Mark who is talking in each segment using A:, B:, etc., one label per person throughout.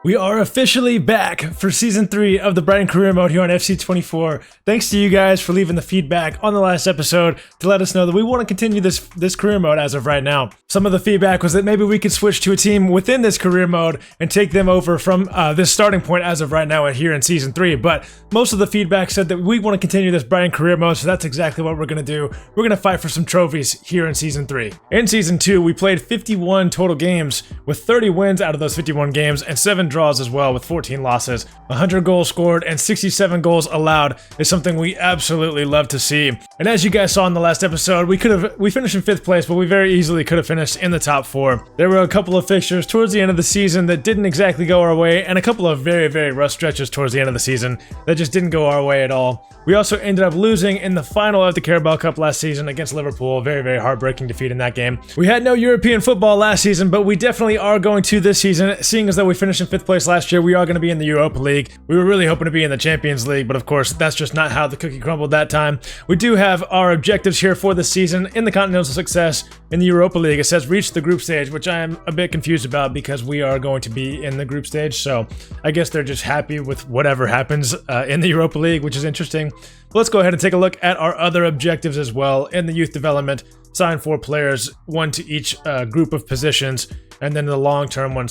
A: We are officially back for Season 3 of the Brighton Career Mode here on FC24. Thanks to you guys for leaving the feedback on the last episode to let us know that we want to continue this career mode as of right now. Some of the feedback was that maybe we could switch to a team within this career mode and take them over from this starting point as of right now and here in Season 3. But most of the feedback said that we want to continue this Brighton Career Mode, so that's exactly what we're going to do. We're going to fight for some trophies here in Season 3. In Season 2, we played 51 total games with 30 wins out of those 51 games and 7 draws as well with 14 losses. 100 goals scored and 67 goals allowed is something we absolutely love to see. And as you guys saw in the last episode, we finished in 5th place, but we very easily could have finished in the top 4. There were a couple of fixtures towards the end of the season that didn't exactly go our way, and a couple of very, very rough stretches towards the end of the season that just didn't go our way at all. We also ended up losing in the final of the Carabao Cup last season against Liverpool. Very, very heartbreaking defeat in that game. We had no European football last season, but we definitely are going to this season. Seeing as though we finished in 5th place last year, we are going to be in the Europa League. We were really hoping to be in the Champions League, but of course, that's just not how the cookie crumbled that time. We do have our objectives here for this season in the Continental Success in the Europa League. It says reach the group stage, which I am a bit confused about because we are going to be in the group stage, so I guess they're just happy with whatever happens in the Europa League, which is interesting. But let's go ahead and take a look at our other objectives as well. In the youth development, sign 4 players, 1 to each group of positions, and then the long-term one,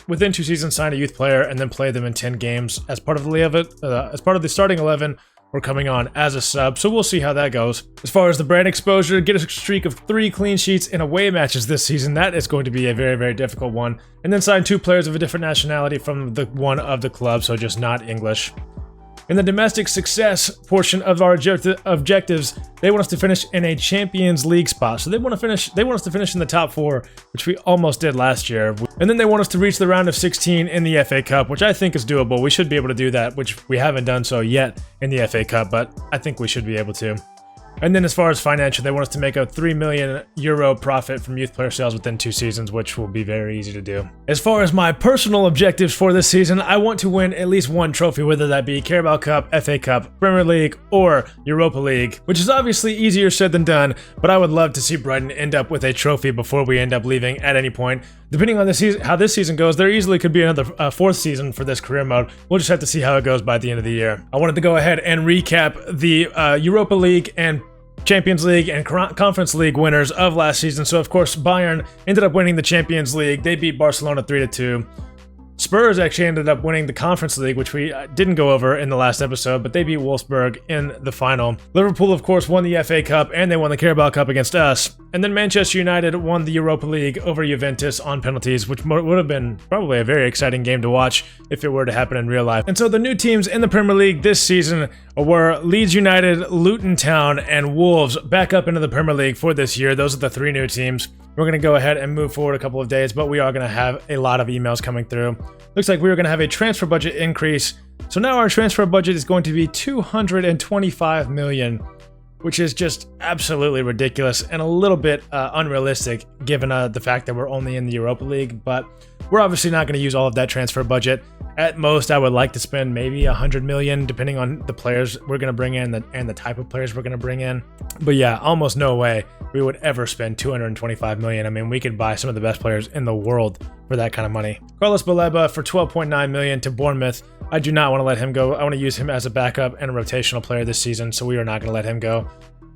A: within 2 seasons, sign a youth player and then play them in 10 games as part of the starting 11. We're coming on as a sub, so we'll see how that goes. As far as the brand exposure, get a streak of 3 clean sheets in away matches this season. That is going to be a very, very difficult one. And then sign 2 players of a different nationality from the one of the club, so just not English. In the domestic success portion of our objectives, they want us to finish in a Champions League spot. So they want us to finish in the top 4, which we almost did last year. And then they want us to reach the round of 16 in the FA Cup, which I think is doable. We should be able to do that, which we haven't done so yet in the FA Cup, but I think we should be able to. And then as far as financial, they want us to make a €3 million profit from youth player sales within 2 seasons, which will be very easy to do. As far as my personal objectives for this season, I want to win at least 1 trophy, whether that be Carabao Cup, FA Cup, Premier League, or Europa League, which is obviously easier said than done, but I would love to see Brighton end up with a trophy before we end up leaving at any point. Depending on how this season goes, there easily could be another 4th season for this career mode. We'll just have to see how it goes by the end of the year. I wanted to go ahead and recap the Europa League and Champions League and Conference League winners of last season. So of course, Bayern ended up winning the Champions League. They beat Barcelona 3-2. Spurs actually ended up winning the Conference League, which we didn't go over in the last episode, but they beat Wolfsburg in the final. Liverpool, of course, won the FA Cup, and they won the Carabao Cup against us. And then Manchester United won the Europa League over Juventus on penalties, which would have been probably a very exciting game to watch if it were to happen in real life. And so the new teams in the Premier League this season were Leeds United, Luton Town, and Wolves back up into the Premier League for this year. Those are the 3 new teams. We're going to go ahead and move forward a couple of days, but we are going to have a lot of emails coming through. Looks like we were going to have a transfer budget increase. So now our transfer budget is going to be 225 million, which is just absolutely ridiculous and a little bit unrealistic given the fact that we're only in the Europa League, but we're obviously not going to use all of that transfer budget. At most, I would like to spend maybe 100 million, depending on the players we're going to bring in and the type of players we're going to bring in. But yeah, almost no way we would ever spend 225 million. I mean, we could buy some of the best players in the world for that kind of money. Carlos Baleba for 12.9 million to Bournemouth. I do not want to let him go. I want to use him as a backup and a rotational player this season, so we are not going to let him go.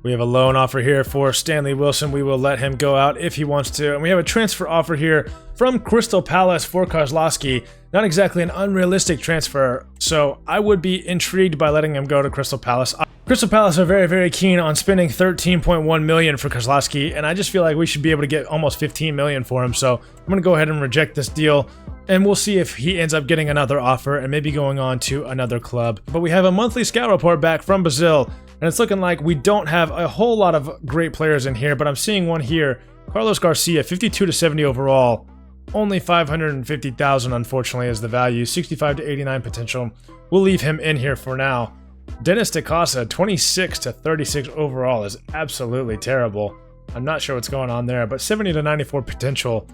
A: We have a loan offer here for Stanley Wilson. We will let him go out if he wants to. And we have a transfer offer here from Crystal Palace for Kozlowski. Not exactly an unrealistic transfer, so I would be intrigued by letting him go to Crystal Palace. Crystal Palace are very, very keen on spending 13.1 million for Kozlowski, and I just feel like we should be able to get almost 15 million for him. So I'm going to go ahead and reject this deal, and we'll see if he ends up getting another offer and maybe going on to another club. But we have a monthly scout report back from Brazil, and it's looking like we don't have a whole lot of great players in here, but I'm seeing one here. Carlos Garcia, 52 to 70 overall. Only 550,000, unfortunately, is the value. 65 to 89 potential. We'll leave him in here for now. Dennis DeCosta, 26 to 36 overall, is absolutely terrible. I'm not sure what's going on there, but 70 to 94 potential.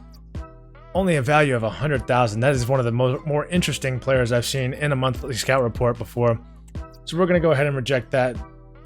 A: Only a value of 100,000. That is one of the more interesting players I've seen in a monthly scout report before. So we're going to go ahead and reject that.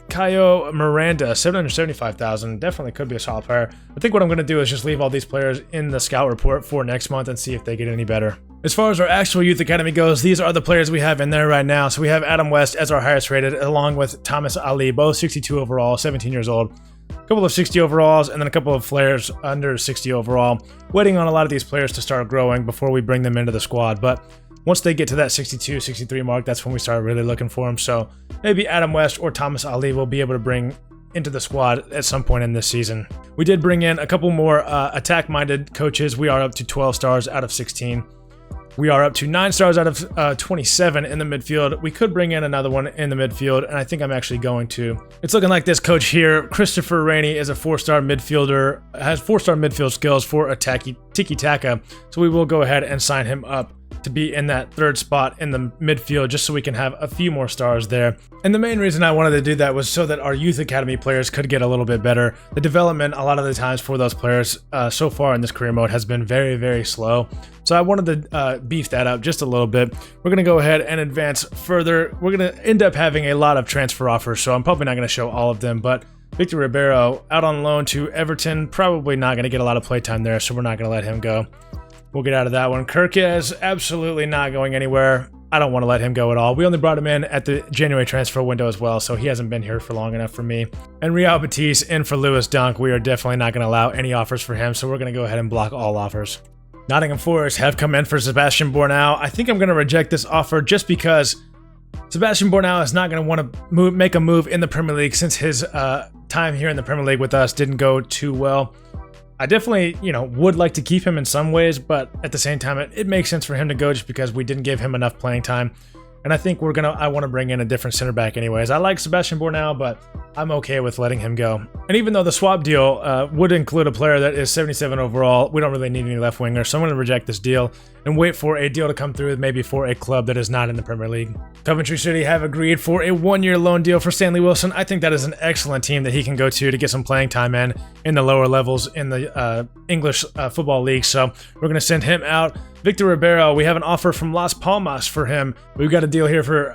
A: Caio Miranda, 775,000, definitely could be a solid player. I think what I'm going to do is just leave all these players in the scout report for next month and see if they get any better. As far as our actual youth academy goes, these are the players we have in there right now. So we have Adam West as our highest rated, along with Thomas Ali, both 62 overall, 17 years old. A couple of 60 overalls, and then a couple of players under 60 overall. Waiting on a lot of these players to start growing before we bring them into the squad. But once they get to that 62, 63 mark, that's when we start really looking for them. So maybe Adam West or Thomas Ali will be able to bring into the squad at some point in this season. We did bring in a couple more attack-minded coaches. We are up to 12 stars out of 16. We are up to 9 stars out of 27 in the midfield. We could bring in another one in the midfield, and I think I'm actually going to. It's looking like this coach here, Christopher Rainey, is a 4-star midfielder, has 4-star midfield skills for tiki-taka, so we will go ahead and sign him up to be in that 3rd spot in the midfield, just so we can have a few more stars there. And the main reason I wanted to do that was so that our youth academy players could get a little bit better. The development a lot of the times for those players so far in this career mode has been very, very slow. So I wanted to beef that up just a little bit. We're going to go ahead and advance further. We're going to end up having a lot of transfer offers, so I'm probably not going to show all of them, but Victor Ribeiro out on loan to Everton, probably not going to get a lot of playtime there, so we're not going to let him go. We'll get out of that one. Kirkes, absolutely not going anywhere. I don't want to let him go at all. We only brought him in at the January transfer window as well, so he hasn't been here for long enough for me. And Real Betis in for Lewis Dunk. We are definitely not going to allow any offers for him, so we're going to go ahead and block all offers. Nottingham Forest have come in for Sebastian Bornau. I think I'm going to reject this offer just because Sebastian Bornau is not going to want to make a move in the Premier League since his time here in the Premier League with us didn't go too well. I definitely, would like to keep him in some ways, but at the same time, it makes sense for him to go just because we didn't give him enough playing time. And I think I want to bring in a different center back anyways. I like Sebastian Bornau, but I'm okay with letting him go. And even though the swap deal would include a player that is 77 overall, we don't really need any left wingers, so I'm going to reject this deal and wait for a deal to come through, maybe for a club that is not in the Premier League. Coventry City have agreed for a 1-year loan deal for Stanley Wilson. I think that is an excellent team that he can go to get some playing time in the lower levels in the English football league. So we're going to send him out. Victor Ribeiro, we have an offer from Las Palmas for him. We've got a deal here for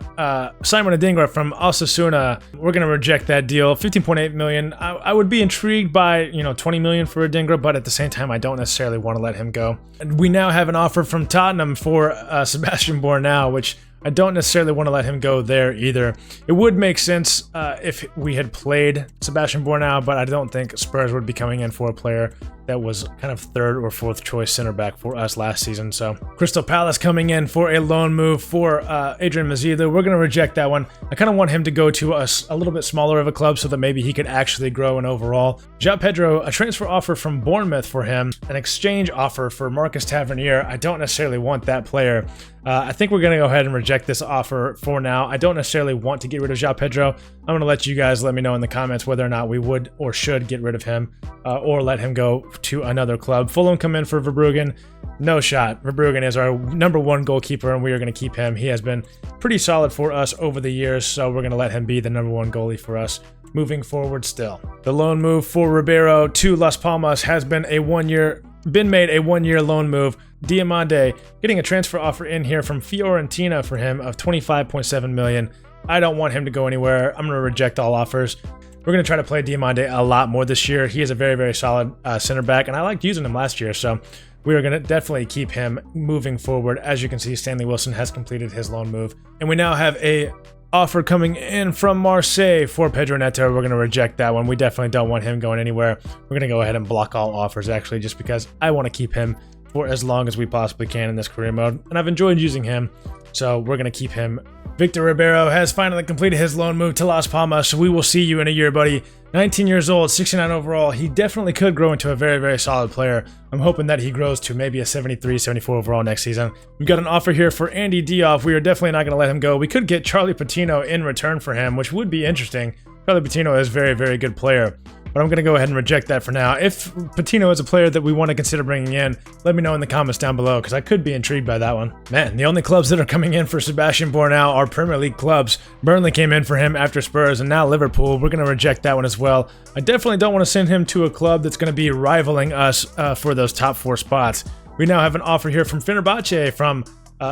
A: Simon Adingra from Osasuna. We're going to reject that deal. 15.8 million. I would be intrigued by 20 million for Adingra, but at the same time, I don't necessarily want to let him go. And we now have an offer from Tottenham for Sebastian Bornau, which I don't necessarily want to let him go there either. It would make sense if we had played Sebastian Bornau, but I don't think Spurs would be coming in for a player that was kind of 3rd or 4th choice center back for us last season. So Crystal Palace coming in for a loan move for Adrian Mazilu. We're going to reject that one. I kind of want him to go to a little bit smaller of a club so that maybe he could actually grow in overall. João Pedro, a transfer offer from Bournemouth for him, an exchange offer for Marcus Tavernier. I don't necessarily want that player. I think we're going to go ahead and reject this offer for now. I don't necessarily want to get rid of João Pedro. I'm going to let you guys let me know in the comments whether or not we would or should get rid of him or let him go to another club. Fulham come in for Verbruggen. No shot. Verbruggen is our #1 goalkeeper, and we are going to keep him. He has been pretty solid for us over the years, so we're going to let him be the #1 goalie for us moving forward still. The loan move for Ribeiro to Las Palmas has been made a 1-year loan move. Diamande getting a transfer offer in here from Fiorentina for him of 25.7 million. I don't want him to go anywhere. I'm going to reject all offers. We're going to try to play Diamande a lot more this year. He is a very, very solid center back, and I liked using him last year, so we are going to definitely keep him moving forward. As you can see, Stanley Wilson has completed his loan move, and we now have a offer coming in from Marseille for Pedro Neto. We're going to reject that one. We definitely don't want him going anywhere. We're going to go ahead and block all offers, actually, just because I want to keep him for as long as we possibly can in this career mode, and I've enjoyed using him, so we're going to keep him. Victor Ribeiro has finally completed his loan move to Las Palmas, so we will see you in a year, buddy. 19 years old, 69 overall. He definitely could grow into a very, very solid player. I'm hoping that he grows to maybe a 73, 74 overall next season. We've got an offer here for Andy Diop. We are definitely not going to let him go. We could get Charlie Patino in return for him, which would be interesting. Charlie Patino is a very, very good player. But I'm going to go ahead and reject that for now. If Patino is a player that we want to consider bringing in, let me know in the comments down below, because I could be intrigued by that one. Man, the only clubs that are coming in for Sebastian Bornau are Premier League clubs. Burnley came in for him after Spurs, and now Liverpool. We're going to reject that one as well. I definitely don't want to send him to a club that's going to be rivaling us for those top 4 spots. We now have an offer here from Fenerbahce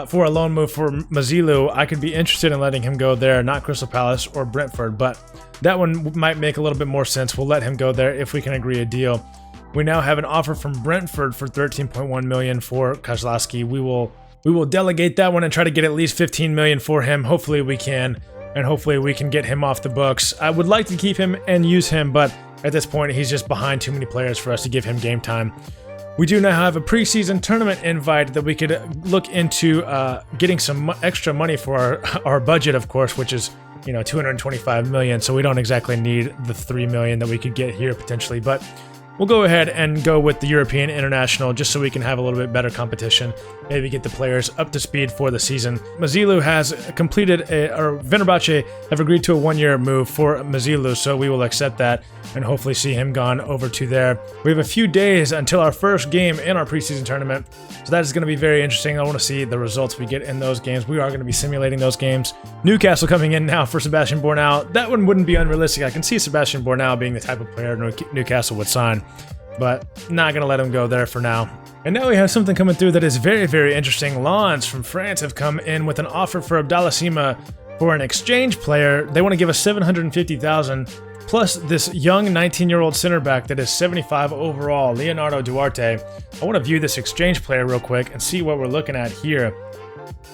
A: for a loan move for Mazilu. I could be interested in letting him go there, not Crystal Palace or Brentford, but that one might make a little bit more sense. We'll let him go there if we can agree a deal. We now have an offer from Brentford for 13.1 million for Kozlowski. We will We will delegate that one and try to get at least 15 million for him. Hopefully we can, and hopefully we can get him off the books. I would like to keep him and use him, but at this point he's just behind too many players for us to give him game time. We do now have a preseason tournament invite that we could look into getting some extra money for our budget, of course, which is, you know, 225 million. So we don't exactly need the 3 million that we could get here potentially, but we'll go ahead and go with the European International just so we can have a little bit better competition. Maybe get the players up to speed for the season. Mazilu has completed or Fenerbahce have agreed to a 1-year move for Mazilu, so we will accept that and hopefully see him gone over to there. We have a few days until our first game in our preseason tournament, so that is going to be very interesting. I want to see the results we get in those games. We are going to be simulating those games. Newcastle coming in now for Sebastian Bornau. That one wouldn't be unrealistic. I can see Sebastian Bornau being the type of player Newcastle would sign, but not going to let him go there for now. And now we have something coming through that is very, very interesting. Lens from France have come in with an offer for Abdallah Sima for an exchange player. They want to give us 750,000 plus this young 19-year-old center back that is 75 overall, Leonardo Duarte. I want to view this exchange player real quick and see what we're looking at here.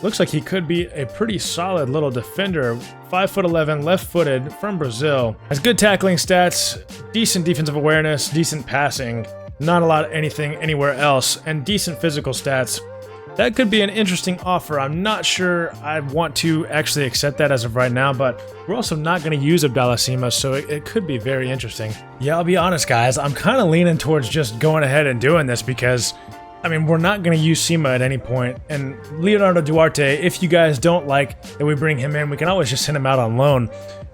A: Looks like he could be a pretty solid little defender. 5'11", left-footed, from Brazil. Has good tackling stats, decent defensive awareness, decent passing. Not a lot of anything anywhere else, and decent physical stats. That could be an interesting offer. I'm not sure I want to actually accept that as of right now, but we're also not going to use Abdallah Sima, so it could be very interesting. Yeah, I'll be honest, guys. I'm kind of leaning towards just going ahead and doing this because, I mean, we're not going to use Sima at any point. And Leonardo Duarte, if you guys don't like that we bring him in, we can always just send him out on loan.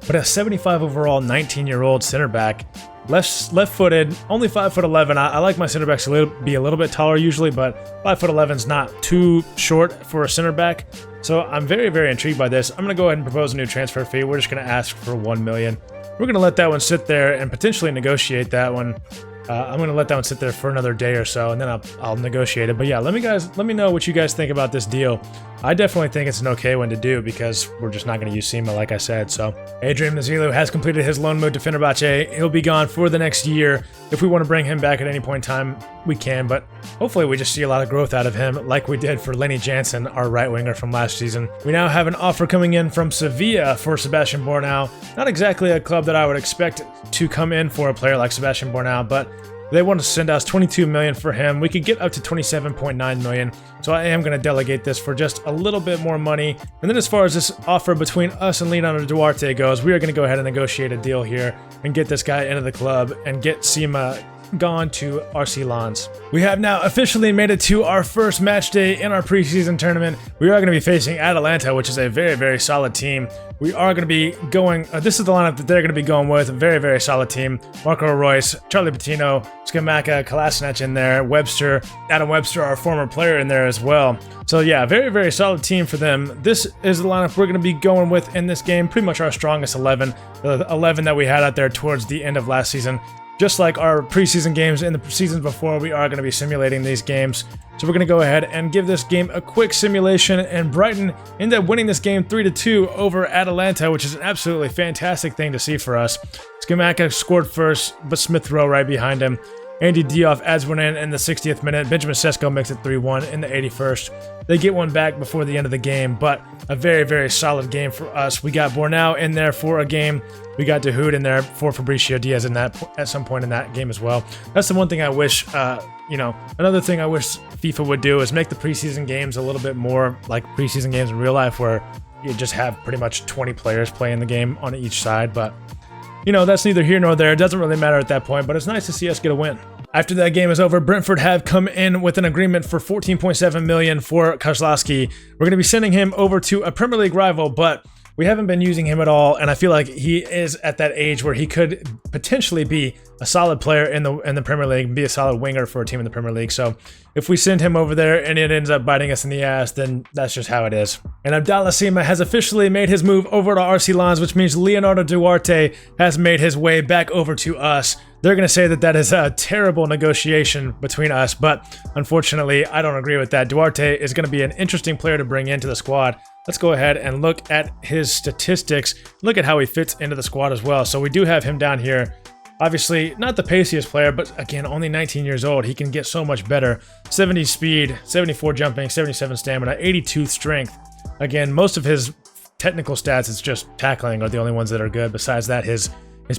A: But a 75 overall 19-year-old center back, left-footed, only 5'11". I like my center backs to be a little bit taller usually, but 5'11" is not too short for a center back. So I'm very, very intrigued by this. I'm going to go ahead and propose a new transfer fee. We're just going to ask for 1 million. We're going to let that one sit there and potentially negotiate that one. I'm going to let that one sit there for another day or so, and then I'll negotiate it. But yeah, let me know what you guys think about this deal. I definitely think it's an okay one to do because we're just not going to use Sima, like I said. So Adrian Mazilu has completed his loan move to Fenerbahce. He'll be gone for the next year. If we want to bring him back at any point in time, we can, but hopefully we just see a lot of growth out of him like we did for Lenny Jansen, our right winger from last season. We now have an offer coming in from Sevilla for Sebastian Bornau. Not exactly a club that I would expect to come in for a player like Sebastian Bornau, but they want to send us 22 million for him. We could get up to 27.9 million. So I am going to delegate this for just a little bit more money. And then as far as this offer between us and Leonardo Duarte goes, we are going to go ahead and negotiate a deal here and get this guy into the club and get Sima gone to RC Lens. We have now officially made it to our first match day in our preseason tournament. We are going to be facing Atalanta, which is a very, very solid team. We are going to be going, this is the lineup that they're going to be going with. A very, very solid team. Marco Royce, Charlie Patino, Skamaka, Kolasinac in there, Webster, Adam Webster, our former player in there as well. So yeah, very, very solid team for them. This is the lineup we're going to be going with in this game. Pretty much our strongest 11. The 11 that we had out there towards the end of last season. Just like our preseason games in the seasons before, we are going to be simulating these games. So we're going to go ahead and give this game a quick simulation, and Brighton ended up winning this game 3-2 over Atalanta, which is an absolutely fantastic thing to see for us. Skamaka scored first, but Smith Rowe right behind him. Andy Diop adds one in the 60th minute. Benjamin Sesko makes it 3-1 in the 81st. They get one back before the end of the game, but a very, very solid game for us. We got Bornau in there for a game. We got Dahoud in there for Fabricio Diaz in that at some point in that game as well. That's the one thing I wish, another thing I wish FIFA would do is make the preseason games a little bit more like preseason games in real life, where you just have pretty much 20 players playing the game on each side. But you know, that's neither here nor there. It doesn't really matter at that point, but it's nice to see us get a win. After that game is over, Brentford have come in with an agreement for 14.7 million for Kozlowski. We're going to be sending him over to a Premier League rival, but we haven't been using him at all, and I feel like he is at that age where he could potentially be a solid player in the Premier League and be a solid winger for a team in the Premier League. So if we send him over there and it ends up biting us in the ass, then that's just how it is. And Abdallah Sima has officially made his move over to RC Lens, which means Leonardo Duarte has made his way back over to us. They're going to say that that is a terrible negotiation between us, but unfortunately, I don't agree with that. Duarte is going to be an interesting player to bring into the squad. Let's go ahead and look at his statistics. Look at how he fits into the squad as well. So we do have him down here Obviously, not the paciest player, but again, only 19 years old. He can get so much better. 70 speed, 74 jumping, 77 stamina, 82 strength. Again, most of his technical stats, it's just tackling, are the only ones that are good. Besides that, his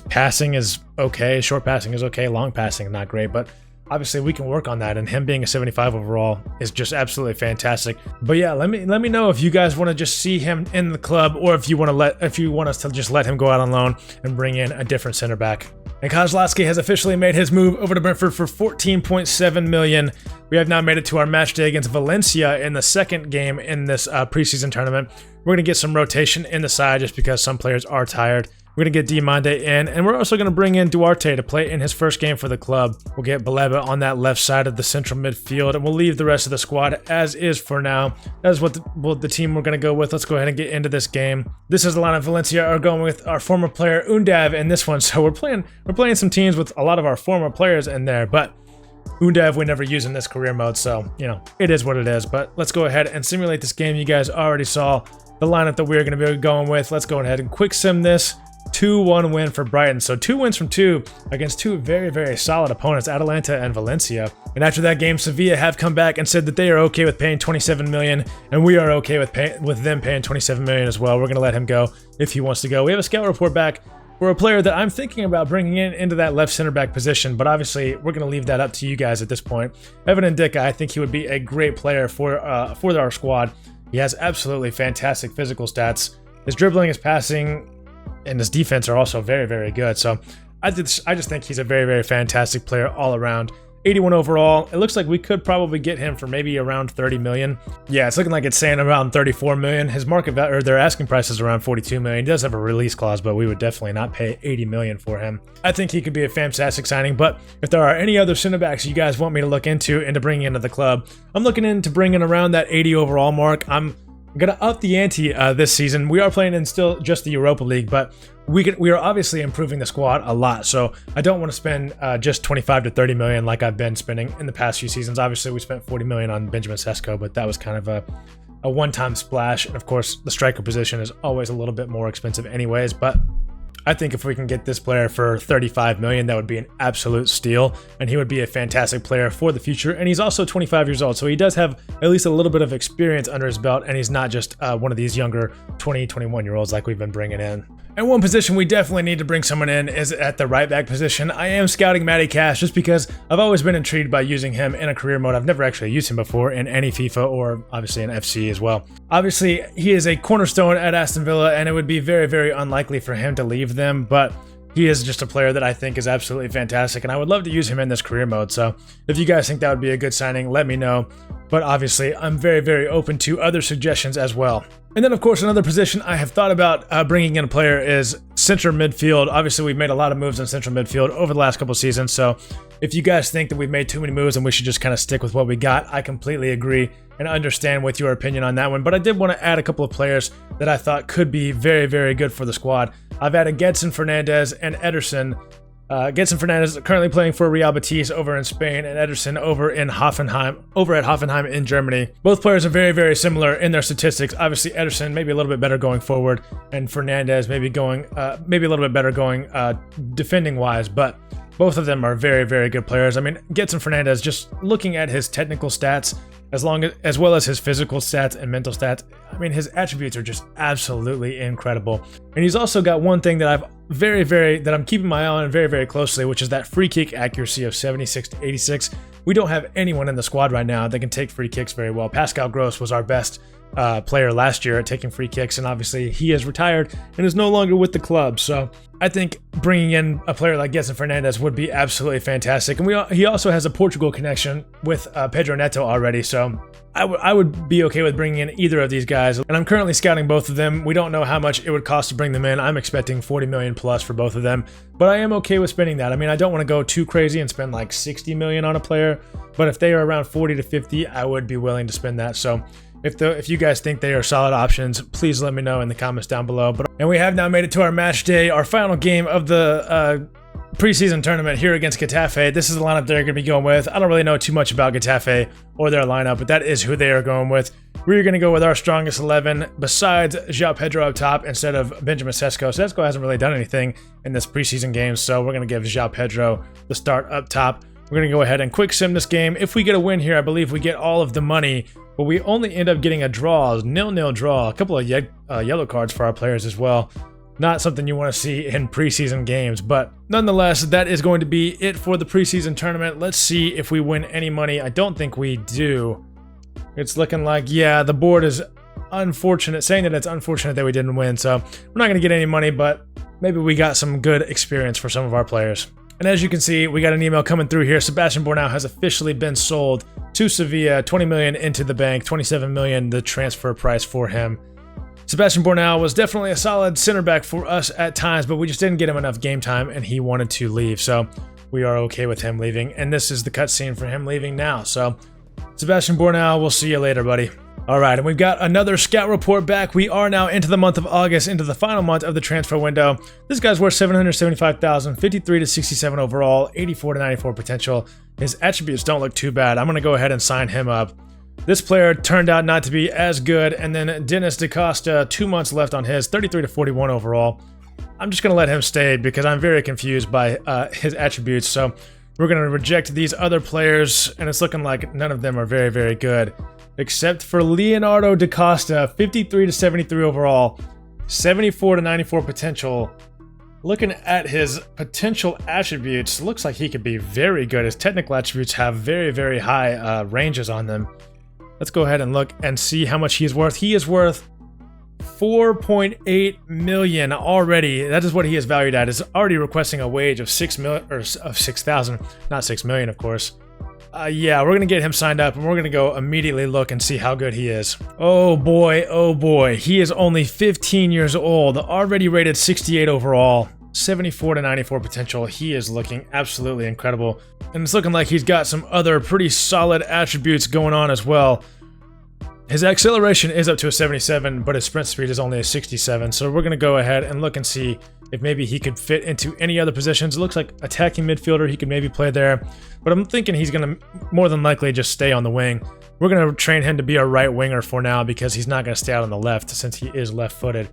A: passing is okay. Short passing is okay. Long passing, not great, but obviously we can work on that, and him being a 75 overall is just absolutely fantastic. But yeah, let me know if you guys want to just see him in the club, or if you want us to just let him go out on loan and bring in a different center back. And Kozlowski has officially made his move over to Brentford for 14.7 million. We have now made it to our match day against Valencia in the second game in this preseason tournament. We're going to get some rotation in the side just because some players are tired. We're going to get Diomande in, and we're also going to bring in Duarte to play in his first game for the club. We'll get Baleba on that left side of the central midfield, and we'll leave the rest of the squad as is for now. That is what the team we're going to go with. Let's go ahead and get into this game. This is the lineup. Valencia are going with our former player Undav in this one, so we're playing some teams with a lot of our former players in there, but Undav we never use in this career mode, so, you know, it is what it is. But let's go ahead and simulate this game. You guys already saw the lineup that we're going to be going with. Let's go ahead and quick sim this. 2-1 win for Brighton. So 2 wins from 2 against 2 very, very solid opponents, Atalanta and Valencia. And after that game, Sevilla have come back and said that they are okay with paying 27 million, and we are okay with them paying 27 million as well. We're going to let him go if he wants to go. We have a scout report back for a player that I'm thinking about bringing into that left center back position, but obviously we're going to leave that up to you guys at this point. Evan Ndicka, I think he would be a great player for our squad. He has absolutely fantastic physical stats. His dribbling, his passing, and his defense are also very, very good. So I just think he's a very, very fantastic player all around. 81 overall. It looks like we could probably get him for maybe around 30 million. Yeah, it's looking like it's saying around 34 million. His market value, or their asking price, is around 42 million. He does have a release clause, but we would definitely not pay 80 million for him. I think he could be a fantastic signing, but if there are any other center backs you guys want me to look into and to bring into the club, I'm looking into bringing around that 80 overall mark. I'm gonna up the ante this season. We are playing in still just the Europa League, but we are obviously improving the squad a lot, so I don't want to spend just 25 to 30 million like I've been spending in the past few seasons. Obviously we spent 40 million on Benjamin Sesko, but that was kind of a one-time splash, and of course the striker position is always a little bit more expensive anyways. But I think if we can get this player for 35 million, that would be an absolute steal, and he would be a fantastic player for the future. And he's also 25 years old, so he does have at least a little bit of experience under his belt, and he's not just one of these younger 20, 21-year-olds like we've been bringing in. And one position we definitely need to bring someone in is at the right back position. I am scouting Matty Cash just because I've always been intrigued by using him in a career mode. I've never actually used him before in any FIFA or obviously in FC as well. Obviously, he is a cornerstone at Aston Villa, and it would be very, very unlikely for him to leave them, but he is just a player that I think is absolutely fantastic, and I would love to use him in this career mode. So if you guys think that would be a good signing, let me know. But obviously, I'm very, very open to other suggestions as well. And then, of course, another position I have thought about bringing in a player is center midfield. Obviously, we've made a lot of moves in central midfield over the last couple seasons, so if you guys think that we've made too many moves and we should just kind of stick with what we got, I completely agree and understand with your opinion on that one. But I did want to add a couple of players that I thought could be very, very good for the squad. I've added Gedson Fernandez and Ederson. Gedson Fernandez is currently playing for Real Betis over in Spain, and Ederson over at Hoffenheim in Germany. Both players are very, very similar in their statistics. Obviously, Ederson maybe a little bit better going forward, and Fernandez maybe a little bit better going defending wise, but both of them are very, very good players. I mean, Gedson Fernandez, just looking at his technical stats, as well as his physical stats and mental stats, I mean, his attributes are just absolutely incredible. And he's also got one thing that that I'm keeping my eye on very, very closely, which is that free kick accuracy of 76 to 86. We don't have anyone in the squad right now that can take free kicks very well. Pascal Gross was our best player last year at taking free kicks, and obviously he is retired and is no longer with the club. So I think bringing in a player like Gedson Fernandez would be absolutely fantastic. And he also has a Portugal connection with Pedro Neto already, so I would be okay with bringing in either of these guys. And I'm currently scouting both of them. We don't know how much it would cost to bring them in. I'm expecting 40 million plus for both of them, but I am okay with spending that. I mean, I don't want to go too crazy and spend like 60 million on a player, but if they are around 40 to 50, I would be willing to spend that. So if you guys think they are solid options, please let me know in the comments down below. And we have now made it to our match day, our final game of the preseason tournament here against Getafe. This is the lineup they're going to be going with. I don't really know too much about Getafe or their lineup, but that is who they are going with. we're going to go with our strongest 11 besides João Pedro up top instead of Benjamin Sesko. Sesko hasn't really done anything in this preseason game, so we're going to give João Pedro the start up top. We're going to go ahead and quick sim this game. If we get a win here, I believe we get all of the money, but we only end up getting a draw, 0-0 draw, a couple of yellow cards for our players as well. Not something you want to see in preseason games, but nonetheless, that is going to be it for the preseason tournament. Let's see if we win any money. I don't think we do. It's looking like, yeah, the board is unfortunate, saying that it's unfortunate that we didn't win, so we're not going to get any money, but maybe we got some good experience for some of our players. And as you can see, we got an email coming through here. Sebastian Bornau has officially been sold to Sevilla, 20 million into the bank, 27 million the transfer price for him. Sebastian Bornau was definitely a solid center back for us at times, but we just didn't get him enough game time and he wanted to leave. So we are okay with him leaving. And this is the cutscene for him leaving now. So Sebastian Bornau, we'll see you later, buddy. All right, and we've got another scout report back. We are now into the month of August, into the final month of the transfer window. This guy's worth 775,000, 53 to 67 overall, 84 to 94 potential. His attributes don't look too bad. I'm going to go ahead and sign him up. This player turned out not to be as good, and then Dennis DaCosta, 2 months left on his, 33 to 41 overall. I'm just going to let him stay because I'm very confused by his attributes, so we're going to reject these other players, and it's looking like none of them are very, very good. Except for Leonardo DaCosta, 53 to 73 overall, 74 to 94 potential. Looking at his potential attributes, looks like he could be very good. His technical attributes have very, very high ranges on them. Let's go ahead and look and see how much he is worth. He is worth 4.8 million already. That is what he is valued at. Is already requesting a wage of 6 million, or of 6,000, not 6 million, of course. Yeah, we're gonna get him signed up, and we're gonna go immediately look and see how good he is. Oh boy, he is only 15 years old, already rated 68 overall, 74 to 94 potential. He is looking absolutely incredible, and it's looking like he's got some other pretty solid attributes going on as well. His acceleration is up to a 77, but his sprint speed is only a 67, so we're gonna go ahead and look and see if maybe he could fit into any other positions. It looks like attacking midfielder, he could maybe play there, but I'm thinking he's gonna more than likely just stay on the wing. We're gonna train him to be a right winger for now because he's not gonna stay out on the left since he is left-footed.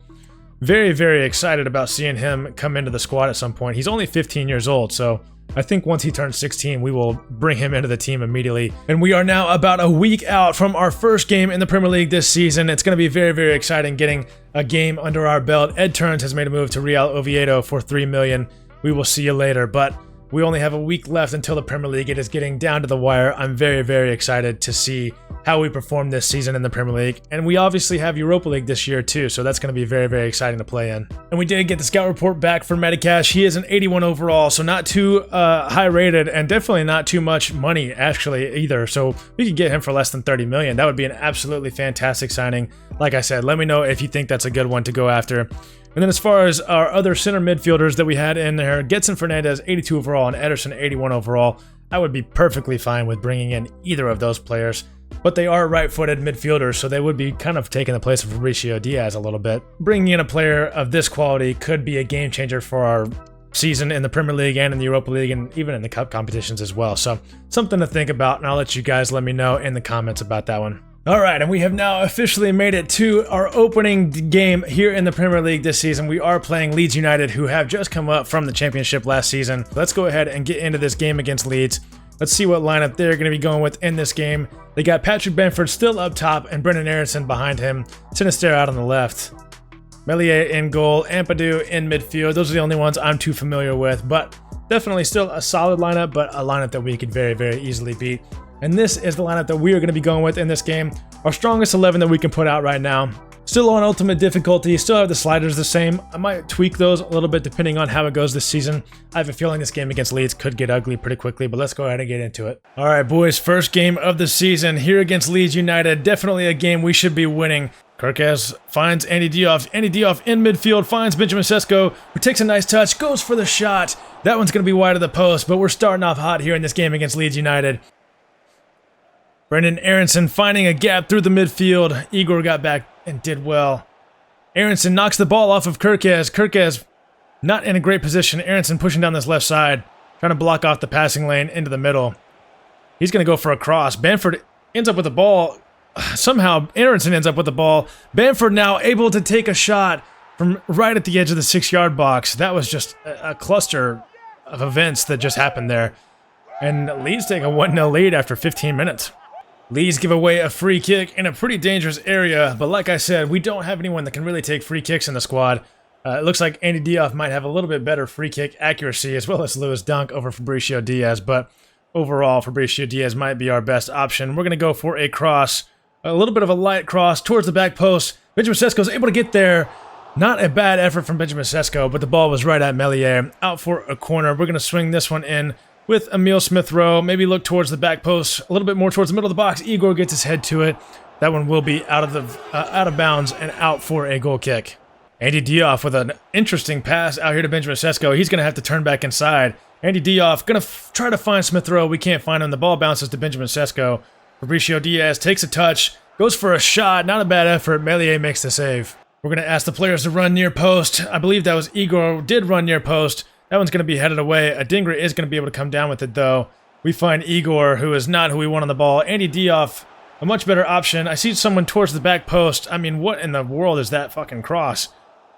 A: Very, very excited about seeing him come into the squad at some point. He's only 15 years old, so I think once he turns 16, we will bring him into the team immediately. And we are now about a week out from our first game in the Premier League this season. It's going to be very, very exciting getting a game under our belt. Ed Turns has made a move to Real Oviedo for 3 million. We will see you later, but we only have a week left until the Premier League. It is getting down to the wire. I'm very, very excited to see how we perform this season in the Premier League. And we obviously have Europa League this year too, so that's going to be very, very exciting to play in. And we did get the scout report back for Medicash. He is an 81 overall, so not too high rated, and definitely not too much money actually either. So we could get him for less than 30 million. That would be an absolutely fantastic signing. Like I said, let me know if you think that's a good one to go after. And then as far as our other center midfielders that we had in there, Getson Fernandez, 82 overall, and Ederson, 81 overall. I would be perfectly fine with bringing in either of those players. But they are right-footed midfielders, so they would be kind of taking the place of Fabricio Diaz a little bit. Bringing in a player of this quality could be a game changer for our season in the Premier League and in the Europa League and even in the cup competitions as well. So something to think about, and I'll let you guys let me know in the comments about that one. All right, and we have now officially made it to our opening game here in the Premier League this season. We are playing Leeds United, who have just come up from the Championship last season. Let's go ahead and get into this game against Leeds. Let's see what lineup they're going to be going with in this game. They got Patrick Bamford still up top and Brendan Aronson behind him. Sinister out on the left. Meslier in goal, Ampadu in midfield. Those are the only ones I'm too familiar with, but definitely still a solid lineup, but a lineup that we could very, very easily beat. And this is the lineup that we are going to be going with in this game. Our strongest 11 that we can put out right now. Still on ultimate difficulty, still have the sliders the same. I might tweak those a little bit depending on how it goes this season. I have a feeling this game against Leeds could get ugly pretty quickly, but let's go ahead and get into it. All right, boys, first game of the season here against Leeds United. Definitely a game we should be winning. Kirkes finds Andy Diouf. Andy Diouf in midfield finds Benjamin Sesko, who takes a nice touch, goes for the shot. That one's going to be wide of the post, but we're starting off hot here in this game against Leeds United. Brendan Aronson finding a gap through the midfield. Igor got back and did well. Aronson knocks the ball off of Kirkes. Kirkes not in a great position. Aronson pushing down this left side, trying to block off the passing lane into the middle. He's going to go for a cross. Bamford ends up with the ball. somehow Aronson ends up with the ball. Bamford now able to take a shot from right at the edge of the 6-yard box. That was just a cluster of events that just happened there. And Leeds take a 1-0 lead after 15 minutes. Leeds give away a free kick in a pretty dangerous area, but like I said, we don't have anyone that can really take free kicks in the squad. It looks like Andy Diouf might have a little bit better free kick accuracy as well as Lewis Dunk over Fabricio Diaz, but overall, Fabricio Diaz might be our best option. We're going to go for a cross, a little bit of a light cross towards the back post. Benjamin Sesko is able to get there. Not a bad effort from Benjamin Sesko, but the ball was right at Meslier. Out for a corner. We're going to swing this one in with Emil Smith-Rowe. Maybe look towards the back post, a little bit more towards the middle of the box. Igor gets his head to it. That one will be out of bounds and out for a goal kick. Andy Diouf with an interesting pass out here to Benjamin Sesko. He's going to have to turn back inside. Andy Diouf going to try to find Smith-Rowe. We can't find him. The ball bounces to Benjamin Sesko. Fabricio Diaz takes a touch, goes for a shot. Not a bad effort. Meslier makes the save. We're going to ask the players to run near post. I believe that was Igor did run near post. That one's going to be headed away. Adingra is going to be able to come down with it, though. We find Igor, who is not who we want on the ball. Andy Diouf, a much better option. I see someone towards the back post. I mean, what in the world is that fucking cross?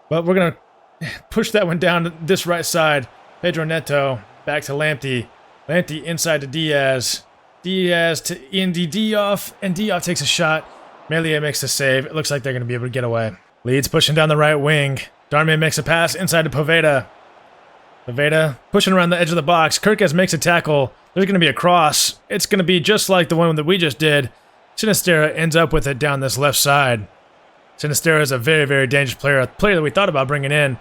A: But we're going to push that one down to this right side. Pedro Neto, back to Lamptey. Lamptey inside to Diaz. Diaz to Andy Diouf, and Diouf takes a shot. Meslier makes the save. It looks like they're going to be able to get away. Leeds pushing down the right wing. Darmian makes a pass inside to Poveda. Poveda pushing around the edge of the box. Kirkes makes a tackle. There's going to be a cross. It's going to be just like the one that we just did. Sinistera ends up with it down this left side. Sinistera is a very, very dangerous player. A player that we thought about bringing in.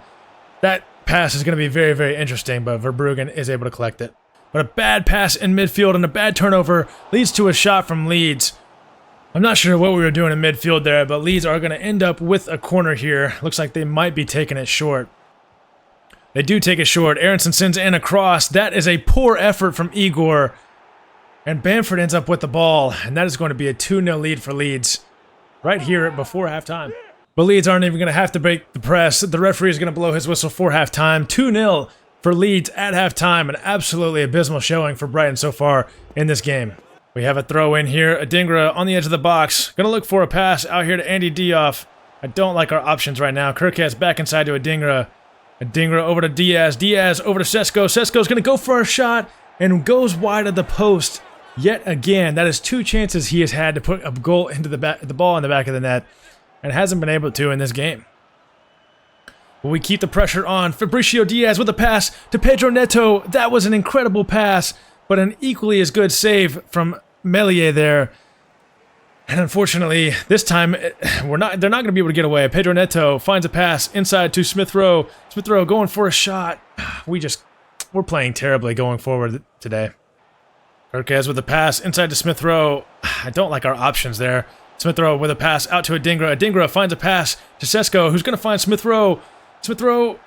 A: That pass is going to be very, very interesting, but Verbruggen is able to collect it. But a bad pass in midfield and a bad turnover leads to a shot from Leeds. I'm not sure what we were doing in midfield there, but Leeds are going to end up with a corner here. Looks like they might be taking it short. They do take it short. Aronson sends in a cross. That is a poor effort from Igor. And Bamford ends up with the ball. And that is going to be a 2-0 lead for Leeds. Right here before halftime. But Leeds aren't even going to have to break the press. The referee is going to blow his whistle for halftime. 2-0 for Leeds at halftime. An absolutely abysmal showing for Brighton so far in this game. We have a throw in here. Adingra on the edge of the box. Going to look for a pass out here to Andy Diouf. I don't like our options right now. Kirkes back inside to Adingra. Adingra over to Diaz. Diaz over to Sesko. Sesko's going to go for a shot and goes wide of the post yet again. That is 2 chances he has had to put a goal into the ball in the back of the net and hasn't been able to in this game. But we keep the pressure on. Fabricio Diaz with a pass to Pedro Neto. That was an incredible pass, but an equally as good save from Meslier there. And unfortunately, this time they're not going to be able to get away. Pedro Neto finds a pass inside to Smith-Rowe. Smith-Rowe going for a shot. We're playing terribly going forward today. Kirkes with a pass inside to Smith-Rowe. I don't like our options there. Smith-Rowe with a pass out to Adingra. Adingra finds a pass to Sesko, who's going to find Smith-Rowe. Smith-Rowe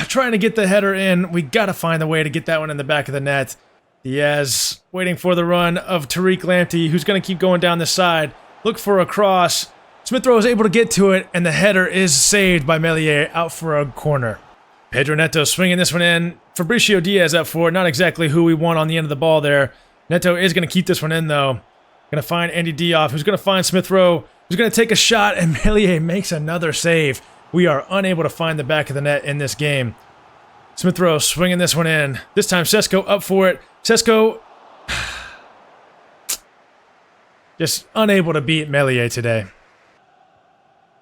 A: trying to get the header in. We got to find a way to get that one in the back of the net. Diaz waiting for the run of Tariq Lamptey, who's going to keep going down this side. Look for a cross. Smith-Rowe is able to get to it, and the header is saved by Meslier out for a corner. Pedro Neto swinging this one in. Fabricio Diaz up for it. Not exactly who we want on the end of the ball there. Neto is going to keep this one in, though. Going to find Andy Diouf, who's going to find Smith-Rowe, who's going to take a shot, and Meslier makes another save. We are unable to find the back of the net in this game. Smith-Rowe swinging this one in. This time Sesko up for it. Sesko just unable to beat Meslier today.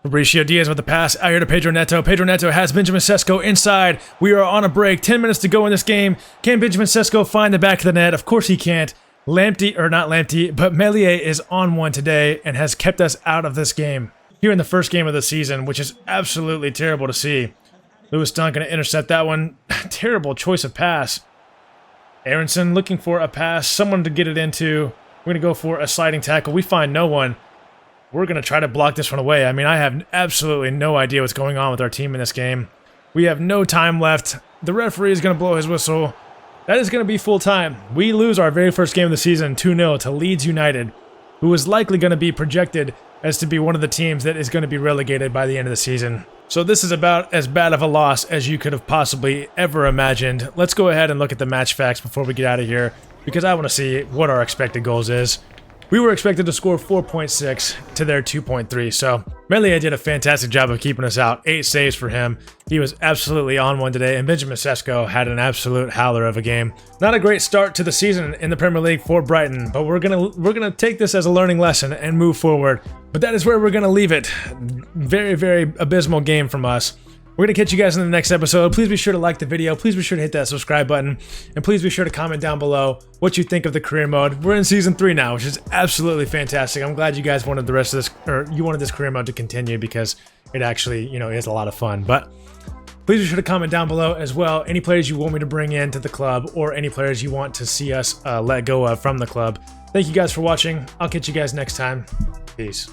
A: Fabricio Diaz with the pass out here to Pedro Neto. Pedro Neto has Benjamin Sesko inside. We are on a break. 10 minutes to go in this game. Can Benjamin Sesko find the back of the net? Of course he can't. Lamptey, or not Lamptey, but Meslier is on one today and has kept us out of this game. Here in the first game of the season, which is absolutely terrible to see. Lewis Dunk going to intercept that one. Terrible choice of pass. Aronson looking for a pass, someone to get it into. We're going to go for a sliding tackle. We find no one. We're going to try to block this one away. I mean, I have absolutely no idea what's going on with our team in this game. We have no time left. The referee is going to blow his whistle. That is going to be full time. We lose our very first game of the season 2-0 to Leeds United, who is likely going to be projected as to be one of the teams that is going to be relegated by the end of the season. So this is about as bad of a loss as you could have possibly ever imagined. Let's go ahead and look at the match facts before we get out of here, because I want to see what our expected goals is. We were expected to score 4.6 to their 2.3, so Melia did a fantastic job of keeping us out. 8 saves for him. He was absolutely on one today, and Benjamin Sesko had an absolute howler of a game. Not a great start to the season in the Premier League for Brighton, but we're gonna take this as a learning lesson and move forward. But that is where we're gonna leave it. Very, very abysmal game from us. We're going to catch you guys in the next episode. Please be sure to like the video. Please be sure to hit that subscribe button. And please be sure to comment down below what you think of the career mode. We're in season 3 now, which is absolutely fantastic. I'm glad you guys wanted the rest of this, or you wanted this career mode to continue, because it actually, is a lot of fun. But please be sure to comment down below as well any players you want me to bring into the club, or any players you want to see us let go of from the club. Thank you guys for watching. I'll catch you guys next time. Peace.